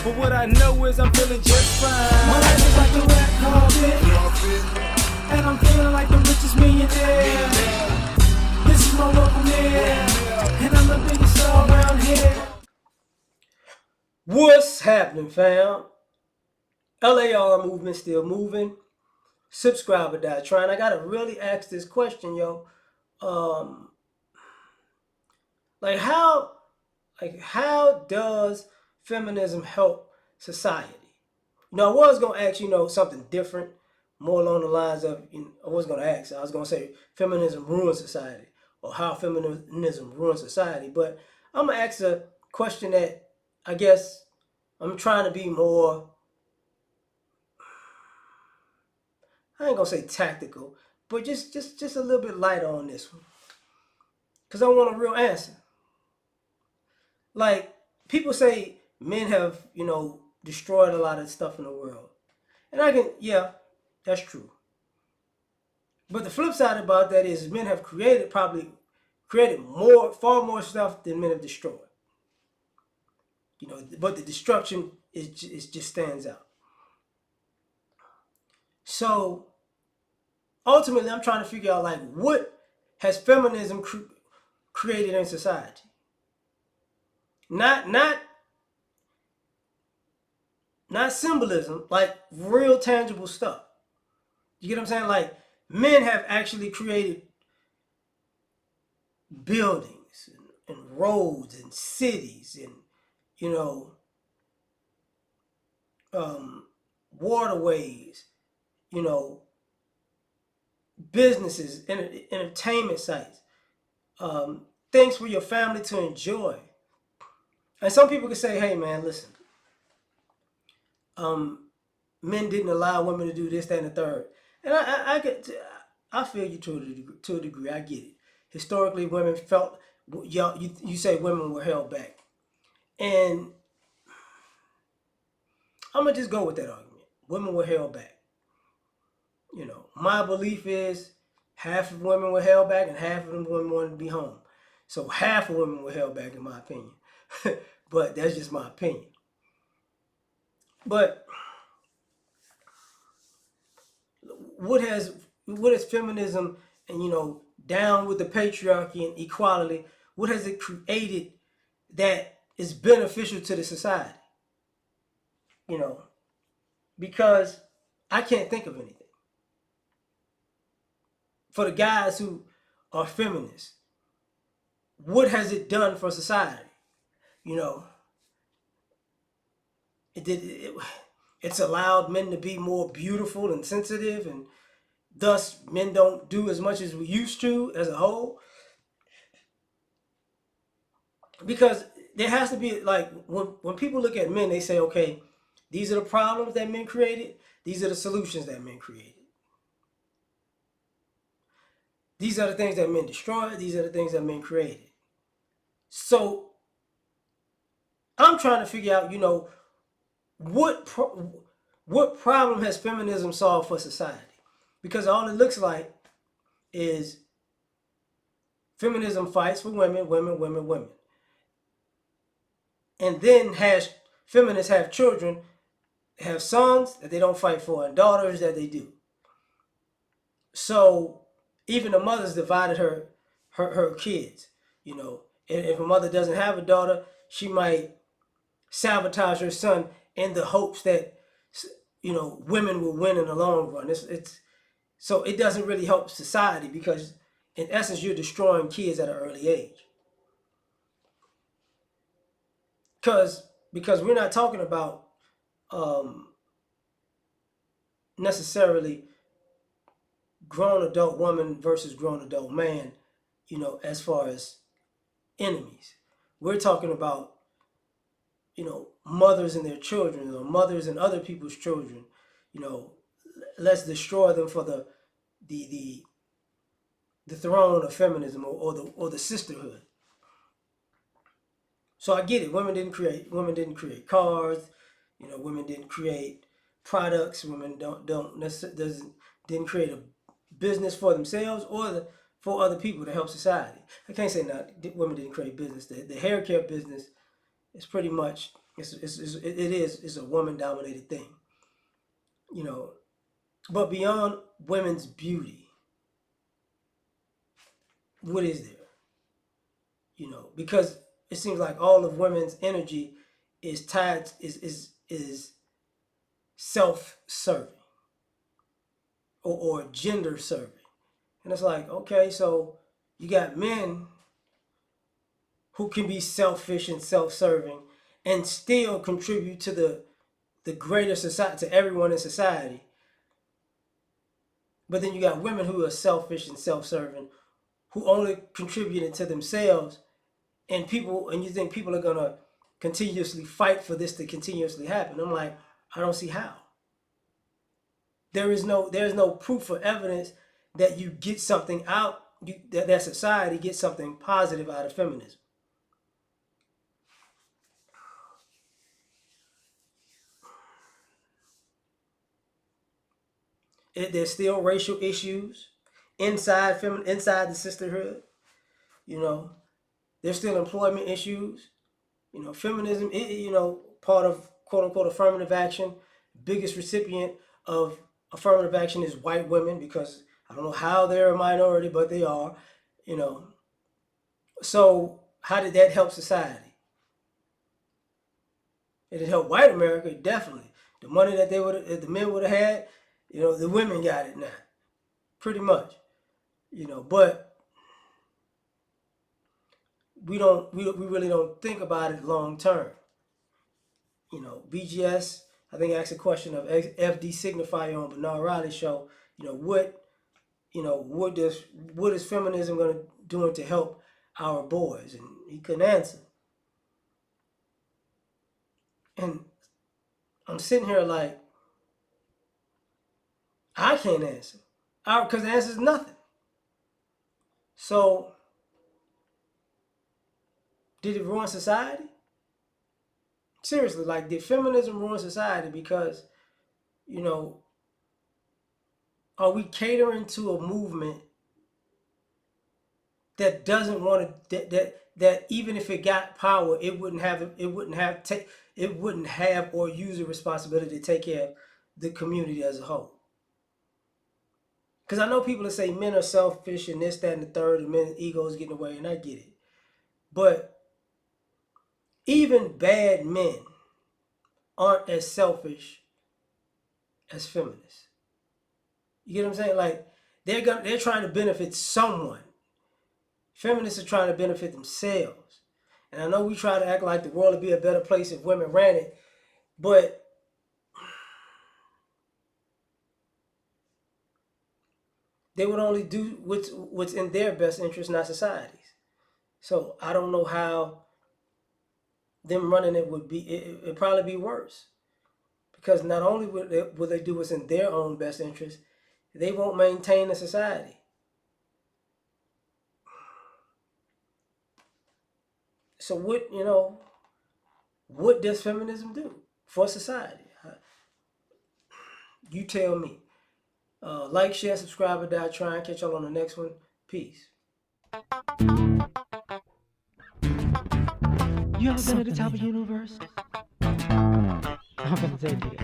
But what I know is I'm feeling just fine. My life is like a red carpet, and I'm feeling like the richest millionaire. This is my local mayor, and I'm the biggest star around here. What's happening, fam? L.A.R. movement still moving. Subscriber die trying. I gotta really ask this question, yo. Um, like how, how does feminism help society? I was gonna ask, something different, more along the lines of, I was gonna ask. I was gonna say feminism ruins society, or how feminism ruins society. But I'm gonna ask a question that I guess I'm trying to be more. I ain't gonna say tactical, but just a little bit lighter on this one, cause I want a real answer. Like people say, men have destroyed a lot of stuff in the world, and yeah, that's true. But the flip side about that is men have probably created far more stuff than men have destroyed. But the destruction is just stands out. So ultimately, I'm trying to figure out like what has feminism created in society. Not symbolism, like real tangible stuff. You get what I'm saying? Like men have actually created buildings and roads and cities and you know waterways, you know businesses, entertainment sites, things for your family to enjoy. And some people can say, "Hey, man, listen, men didn't allow women to do this, that, and the third." And I feel you to a degree. I get it. Historically, women felt you say women were held back, and I'm gonna just go with that argument. Women were held back. My belief is half of women were held back and half of them women wanted to be home. So half of women were held back, in my opinion. But that's just my opinion. But what has feminism and down with the patriarchy and equality, what has it created that is beneficial to the society? Because I can't think of anything. For the guys who are feminists, what has it done for society? It's allowed men to be more beautiful and sensitive, and thus men don't do as much as we used to as a whole. Because there has to be, like, when people look at men, they say, okay, these are the problems that men created, these are the solutions that men created. These are the things that men destroyed, these are the things that men created. So I'm trying to figure out, what problem has feminism solved for society? Because all it looks like is feminism fights for women, women, women, women. And then feminists have children, have sons that they don't fight for, and daughters that they do. So even the mother's divided her kids. If a mother doesn't have a daughter, she might sabotage her son in the hopes that women will win in the long run. So it doesn't really help society, because in essence you're destroying kids at an early age. Because we're not talking about necessarily grown adult woman versus grown adult man, as far as enemies. We're talking about, mothers and their children, or mothers and other people's children. Let's destroy them for the throne of feminism, or the sisterhood. So I get it. Women didn't create cars. Women didn't create products. Women didn't create a business for themselves or for other people to help society. I can't say women didn't create business. The hair care business is pretty much It's a woman dominated thing, you know. But beyond women's beauty, what is there? You know, because it seems like all of women's energy is tied is self serving or gender serving, and it's like, okay, so you got men who can be selfish and self serving and still contribute to the greater society, to everyone in society. But then you got women who are selfish and self serving who only contributed to themselves, and you think people are gonna continuously fight for this to continuously happen. I'm like, I don't see how. There's no proof or evidence that you get something out, that society gets something positive out of feminism. There's still racial issues inside the sisterhood. You know, there's still employment issues. You know, feminism, part of quote unquote affirmative action. Biggest recipient of affirmative action is white women, because I don't know how they're a minority, but they are. You know, so how did that help society? It helped white America, definitely. The money that the men would have had, the women got it now, pretty much. But we really don't think about it long term. BGS, I think, asked a question of FD Signifier on Bernard Riley's show. What what is feminism going to doing to help our boys? And he couldn't answer. And I'm sitting here like, I can't answer, because the answer is nothing. So, did it ruin society? Seriously, like, did feminism ruin society? Because, are we catering to a movement that doesn't want to, that even if it got power, it wouldn't have or use the responsibility to take care of the community as a whole? Because I know people that say men are selfish and this, that, and the third, and men's egos getting away, and I get it. But even bad men aren't as selfish as feminists. You get what I'm saying? Like, they're trying to benefit someone. Feminists are trying to benefit themselves. And I know we try to act like the world would be a better place if women ran it, but they would only do what's in their best interest, not society's. So I don't know how them running it would be. It'd probably be worse, because not only will they do what's in their own best interest, they won't maintain the society. So what does feminism do for society? You tell me. Like, share, subscribe, or die trying. Catch y'all on the next one. Peace. You ever been at the top of the universe? I'm gonna take it.